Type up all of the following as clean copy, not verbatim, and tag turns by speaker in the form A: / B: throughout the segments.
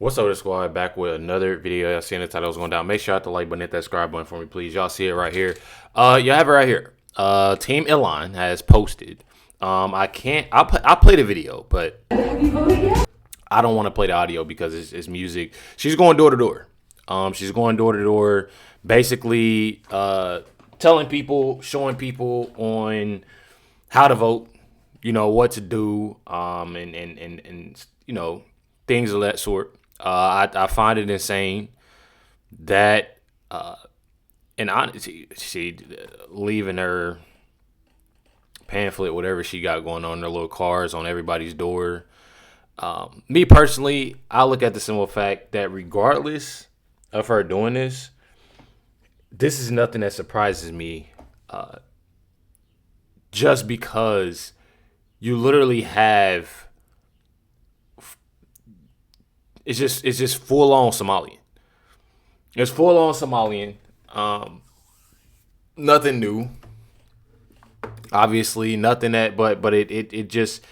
A: What's up, squad? Back with another video. Y'all seeing the titles going down. Make sure you hit the like button, hit that subscribe button for me, please. Y'all see it right here. You have it right here. Team Ilhan has posted. I'll play the video, but I don't want to play the audio because it's music. She's going door to door. She's going door to door, basically telling people, showing people on how to vote, what to do, and things of that sort. I find it insane that, and honestly, she leaving her pamphlet, whatever she got going on, their little cars on everybody's door. Me personally, I look at the simple fact that regardless of her doing this, this is nothing that surprises me. Just because you literally have. It's just full on Somalian. It's full on Somalian. Nothing new. Obviously, nothing that, but it just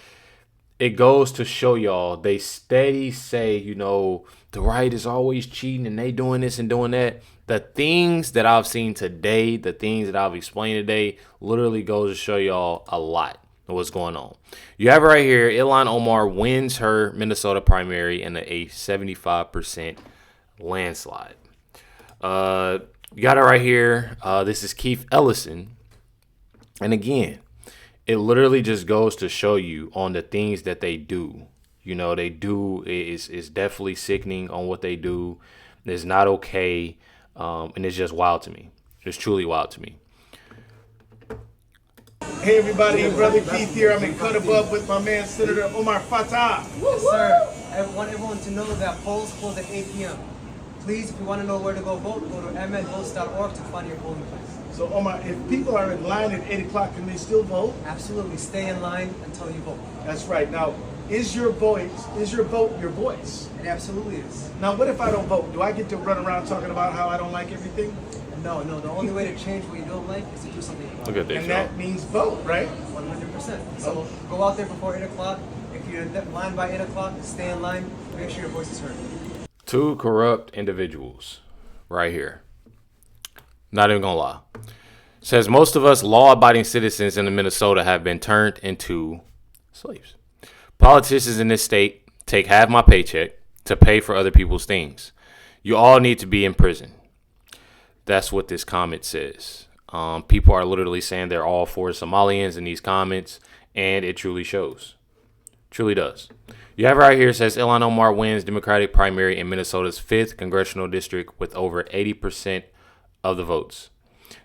A: goes to show y'all. They steady say, the right is always cheating and they doing this and doing that. The things that I've seen today, the things that I've explained today, literally goes to show y'all a lot of what's going on. You have it right here. Ilhan Omar wins her Minnesota primary in a 75% landslide. You got it right here. This is Keith Ellison. And again, it literally just goes to show you on the things that they do. They do is definitely sickening on what they do. It's not okay. And it's just wild to me. It's truly wild to me.
B: Hey everybody, Brother Keith here. I'm in Cut Above with my man Senator Omar Fatah.
C: Yes, sir. I want everyone to know that polls close at 8 p.m. Please, if you want to know where to go vote, go to mnvotes.org to find your polling place.
B: So Omar, if people are in line at 8 o'clock, can they still vote?
C: Absolutely. Stay in line until you vote.
B: That's right. Now, is your vote your voice?
C: It absolutely is.
B: Now, what if I don't vote? Do I get to run around talking about how I don't like everything?
C: No. The only way to change what you don't like is to do something you
A: Look at this,
B: and that means vote, right?
C: 100%. So go out there before 8 o'clock. If you're in line by 8 o'clock, stay in line. Make sure your voice is heard.
A: Two corrupt individuals right here. Not even gonna lie. Says most of us law-abiding citizens in Minnesota have been turned into slaves. Politicians in this state take half my paycheck to pay for other people's things. You all need to be in prison. That's what this comment says. People are literally saying they're all for Somalians in these comments, and it truly shows. Truly does. You have it right here. It says Ilhan Omar wins Democratic primary in Minnesota's 5th congressional district with over 80% of the votes.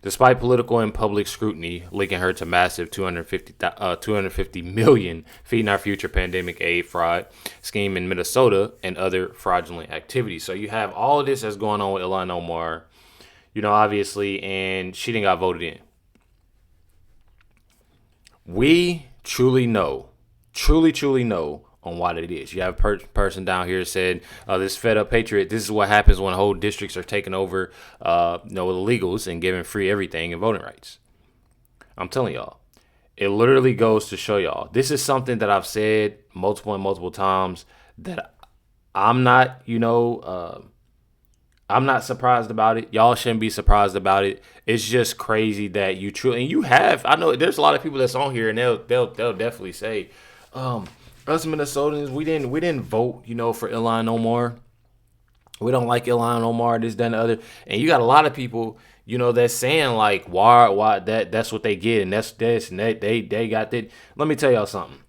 A: Despite political and public scrutiny linking her to massive $250 million feeding our future pandemic aid fraud scheme in Minnesota and other fraudulent activities. So you have all of this that's going on with Ilhan Omar, obviously, and she didn't got voted in. We truly know on what it is. You have a person down here said, this fed up patriot, this is what happens when whole districts are taken over, with illegals and given free everything and voting rights. I'm telling y'all, it literally goes to show y'all. This is something that I've said multiple times that I'm not, I'm not surprised about it. Y'all shouldn't be surprised about it. It's just crazy that you truly, and you have, I know there's a lot of people that's on here and they'll definitely say, us Minnesotans, we didn't vote, for Ilhan Omar. We don't like Ilhan Omar, this, that, and the other. And you got a lot of people, that's saying like, why that's what they get, and that's this, and they got that. Let me tell y'all something.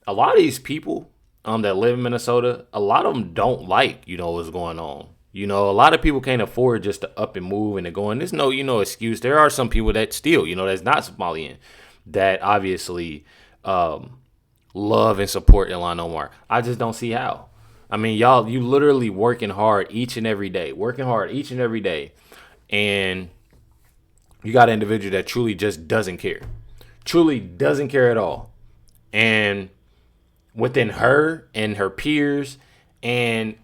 A: A lot of these people that live in Minnesota, a lot of them don't like, what's going on. A lot of people can't afford just to up and move and to go. And there's no, excuse. There are some people that still, that's not Somalian, that obviously love and support Ilhan Omar. I just don't see how. I mean, y'all, you literally working hard each and every day. And you got an individual that truly just doesn't care. Truly doesn't care at all. And within her and her peers and,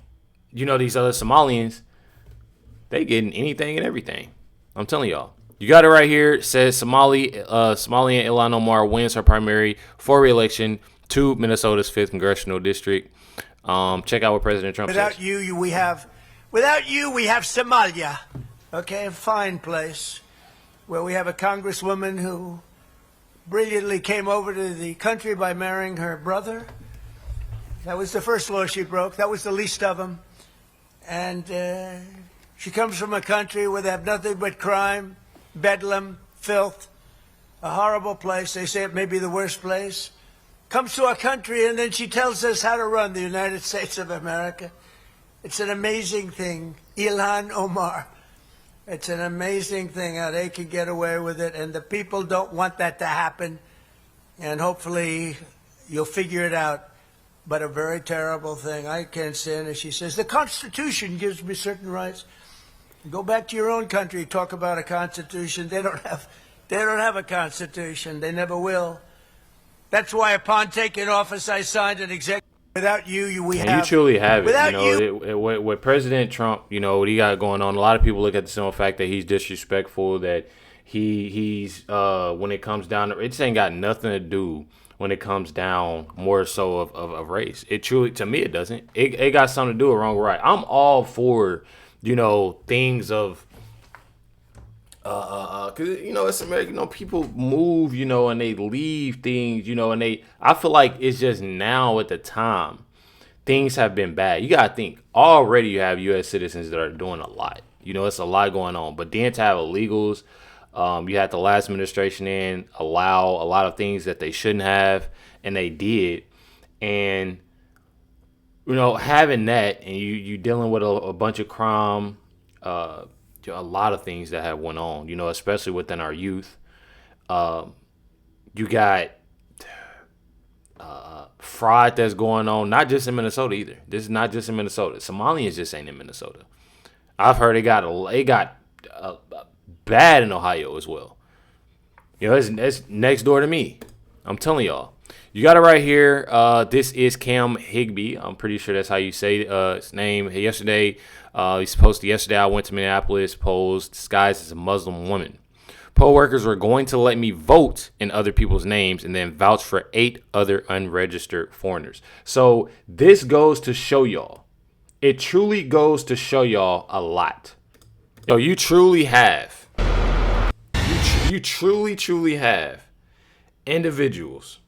A: these other Somalians, they getting anything and everything. I'm telling y'all. You got it right here. It says Somalian Ilhan Omar wins her primary for re-election to Minnesota's 5th congressional district Check out what President Trump says.
D: Without you, we have Somalia. Okay, a fine place where we have a congresswoman who brilliantly came over to the country by marrying her brother. That was the first law she broke. That was the least of them. And she comes from a country where they have nothing but crime, bedlam, filth, a horrible place. They say it may be the worst place. Comes to our country, and then she tells us how to run the United States of America. It's an amazing thing. Ilhan Omar. It's an amazing thing how they can get away with it, and the people don't want that to happen. And hopefully you'll figure it out. But a very terrible thing. I can't stand it. She says, the Constitution gives me certain rights. Go back to your own country, talk about a Constitution. They don't have a Constitution. They never will. That's why upon taking office, I signed an executive. Without you,
A: you truly have it. With President Trump, what he got going on, a lot of people look at the simple fact that he's disrespectful, that he's when it comes down to it, just ain't got nothing to do when it comes down more so of race. It truly, to me, it doesn't. It got something to do with wrong or right. I'm all for, things of, cause it's America. People move, and they leave things, and I feel like it's just now at the time, things have been bad. You gotta think already. You have U.S. citizens that are doing a lot. It's a lot going on. But then to have illegals. You had the last administration allow a lot of things that they shouldn't have, and they did. And, having that, and you dealing with a bunch of crime, a lot of things that have went on, especially within our youth. You got fraud that's going on, not just in Minnesota either. This is not just in Minnesota. Somalians just ain't in Minnesota. I've heard it got bad in Ohio as well. It's next door to me. I'm telling y'all. You got it right here. This is Cam Higbee. I'm pretty sure that's how you say his name. Yesterday, I went to Minneapolis, posed disguised as a Muslim woman. Poll workers were going to let me vote in other people's names and then vouch for 8 other unregistered foreigners. So this goes to show y'all. It truly goes to show y'all a lot. You truly have. You truly have individuals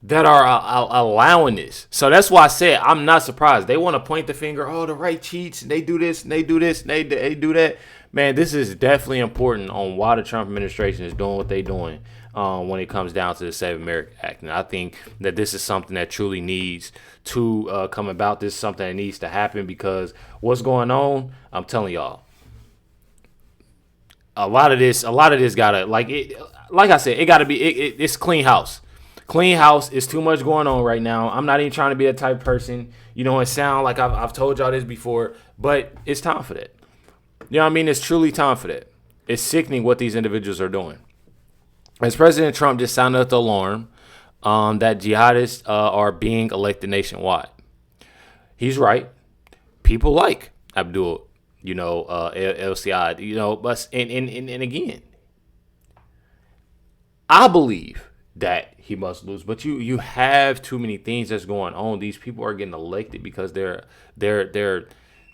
A: that are allowing this. So that's why I said I'm not surprised. They want to point the finger. Oh, the right cheats. They do this. And they do this. And they do that. Man, this is definitely important on why the Trump administration is doing what they're doing when it comes down to the Save America Act. And I think that this is something that truly needs to come about. This is something that needs to happen because what's going on, I'm telling y'all. A lot of this gotta like I said, it gotta be it's clean house. Clean house is too much going on right now. I'm not even trying to be that type of person. It sound like I've told y'all this before, but it's time for that. You know what I mean? It's truly time for that. It's sickening what these individuals are doing. As President Trump just sounded the alarm that jihadists are being elected nationwide. He's right. People like Abdul. LCI, but and again, I believe that he must lose. But you have too many things that's going on. These people are getting elected because they're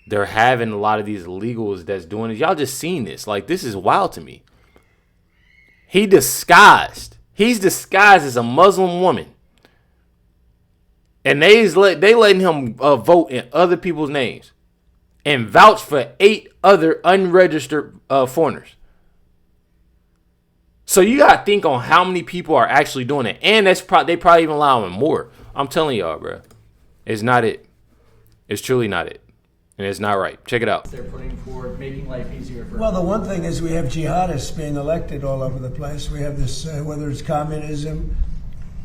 A: having a lot of these illegals that's doing it. Y'all just seen this. Like, this is wild to me. He's disguised as a Muslim woman, and they letting him vote in other people's names. And vouch for 8 other unregistered foreigners. So you got to think on how many people are actually doing it. And they probably even allowing more. I'm telling y'all, bro. It's not it. It's truly not it. And it's not right. Check it out.
E: They're putting forward making life easier for
D: Well, the one thing is we have jihadists being elected all over the place. We have this, whether it's communism,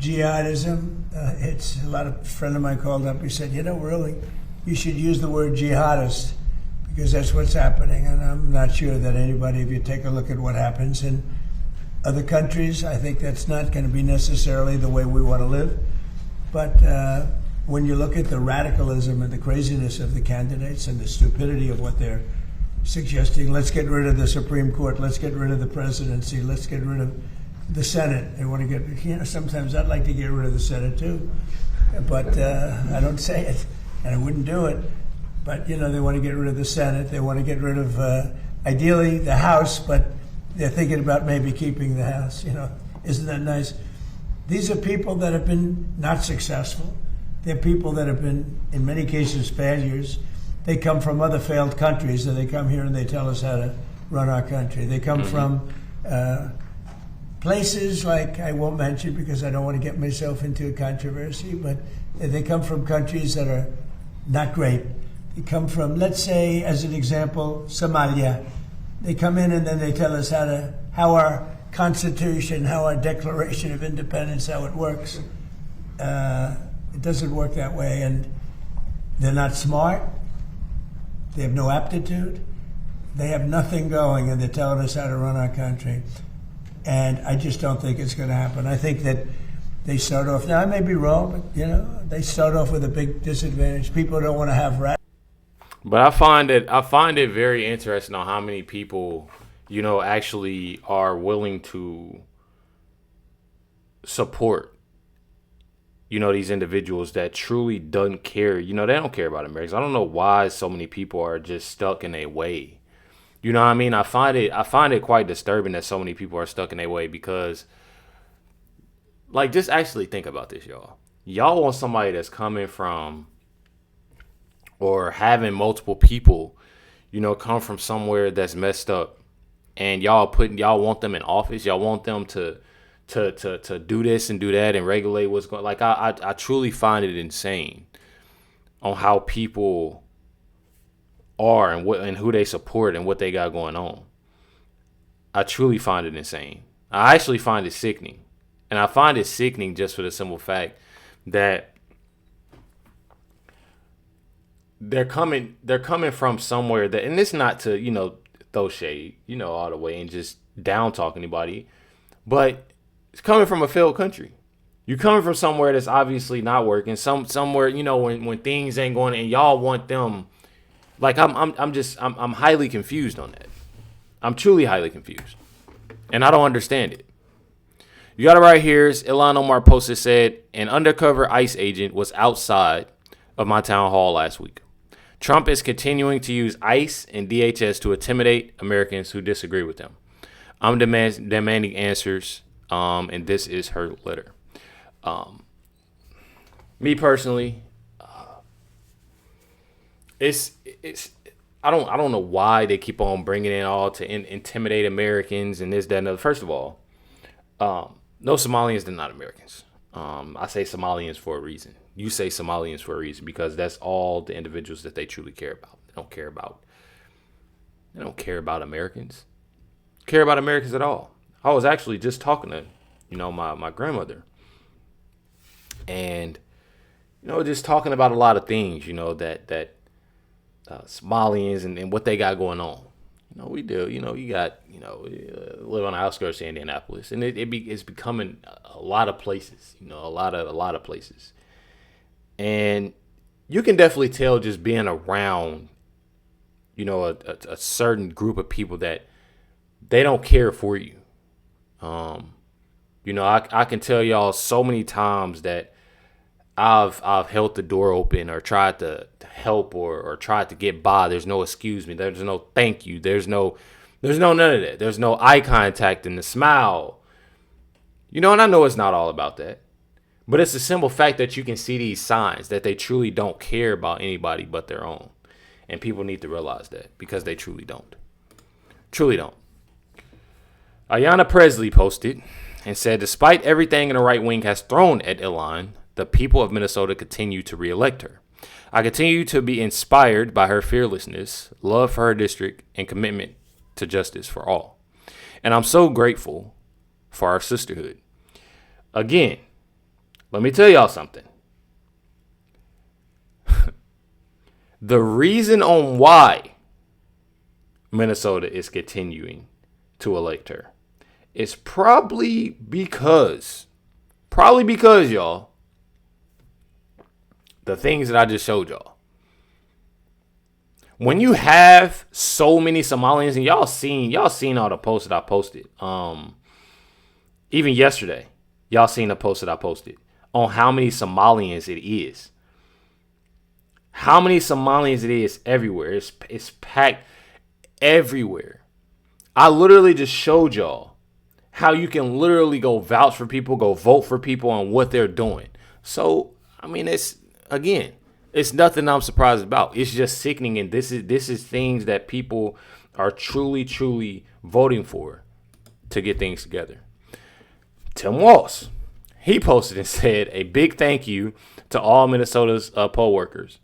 D: jihadism. It's a friend of mine called up. He said, really, you should use the word jihadist because that's what's happening. And I'm not sure that anybody, if you take a look at what happens in other countries, I think that's not going to be necessarily the way we want to live. But when you look at the radicalism and the craziness of the candidates and the stupidity of what they're suggesting, let's get rid of the Supreme Court, let's get rid of the presidency, let's get rid of the Senate. They want to get, sometimes I'd like to get rid of the Senate too, but I don't say it, and I wouldn't do it. But, they want to get rid of the Senate. They want to get rid of, ideally, the House, but they're thinking about maybe keeping the House. Isn't that nice? These are people that have been not successful. They're people that have been, in many cases, failures. They come from other failed countries, and they come here and they tell us how to run our country. They come from places like, I won't mention because I don't want to get myself into a controversy, but they come from countries that are not great. They come from, let's say, as an example, Somalia. They come in and then they tell us how our Constitution, how our Declaration of Independence, how it works. It doesn't work that way, and they're not smart. They have no aptitude. They have nothing going, and they're telling us how to run our country. And I just don't think it's going to happen. I think that they start off, now I may be wrong, but they start off with a big disadvantage. People don't want to have rats.
A: But I find it very interesting on how many people, actually are willing to support, these individuals that truly doesn't care. They don't care about Americans. I don't know why so many people are just stuck in their way. You know what I mean? I find it quite disturbing that so many people are stuck in their way because, like, just actually think about this, y'all. Y'all want somebody that's coming from or having multiple people, come from somewhere that's messed up, and y'all want them in office. Y'all want them to do this and do that and regulate what's going. Like I truly find it insane on how people are and who they support and what they got going on. I truly find it insane. I actually find it sickening, and I find it sickening just for the simple fact that they're coming from somewhere that, and it's not to, throw shade, all the way and just down talk anybody, but it's coming from a failed country. You're coming from somewhere that's obviously not working, somewhere, when things ain't going, and y'all want them. Like I'm highly confused on that. I'm truly highly confused, and I don't understand it. You got it right here. Ilhan Omar posted, said an undercover ICE agent was outside of my town hall last week. Trump is continuing to use ICE and DHS to intimidate Americans who disagree with him. I'm demanding answers, and this is her letter. Me personally, it's I don't know why they keep on bringing it all to intimidate Americans and this, that, and other. First of all, no Somalians are not Americans. I say Somalians for a reason. You say Somalians for a reason because that's all the individuals that they truly care about. They don't care about Americans. Care about Americans at all. I was actually just talking to, my grandmother, and just talking about a lot of things, that Somalians and what they got going on. We do. You got, live on the outskirts of Indianapolis, and it's becoming a lot of places. A lot of places, and you can definitely tell just being around, a certain group of people that they don't care for you. I can tell y'all so many times that I've held the door open or tried to help or tried to get by. There's no excuse me. There's no thank you. There's no none of that. There's no eye contact and the smile. And I know it's not all about that. But it's the simple fact that you can see these signs that they truly don't care about anybody but their own. And people need to realize that because they truly don't. Truly don't. Ayanna Presley posted and said, despite everything the right wing has thrown at Ilhan, the people of Minnesota continue to reelect her. I continue to be inspired by her fearlessness, love for her district, and commitment to justice for all. And I'm so grateful for our sisterhood. Again, let me tell y'all something. The reason on why Minnesota is continuing to elect her is probably because y'all, the things that I just showed y'all. When you have so many Somalians, and y'all seen all the posts that I posted, Even yesterday, y'all seen the post that I posted on how many Somalians it is. How many Somalians it is everywhere. It's packed everywhere. I literally just showed y'all how you can literally go vouch for people, go vote for people on what they're doing. So, I mean, it's nothing I'm surprised about. It's just sickening, and this is things that people are truly voting for to get things together. Tim Walz, he posted and said a big thank you to all Minnesota's poll workers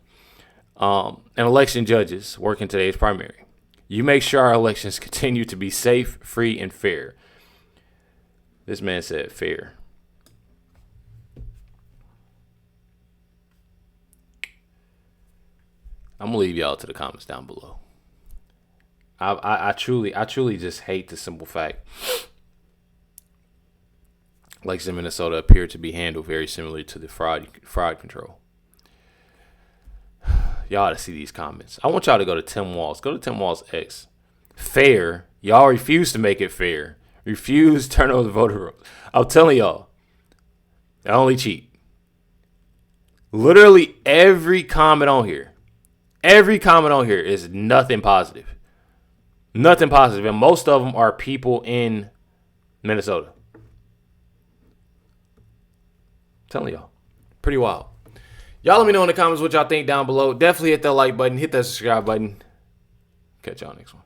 A: and election judges working today's primary. You make sure our elections continue to be safe, free, and fair. This man said fair. I'm gonna leave y'all to the comments down below. I truly just hate the simple fact elections in Minnesota appear to be handled very similarly to the fraud control. Y'all ought to see these comments. I want y'all to go to Tim Walz. Go to Tim Walz X. Fair. Y'all refuse to make it fair. Refuse to turn over the voter rolls. I'm telling y'all, I only cheat. Literally every comment on here is nothing positive. Nothing positive. And most of them are people in Minnesota. I'm telling y'all. Pretty wild. Y'all let me know in the comments what y'all think down below. Definitely hit that like button. Hit that subscribe button. Catch y'all next one.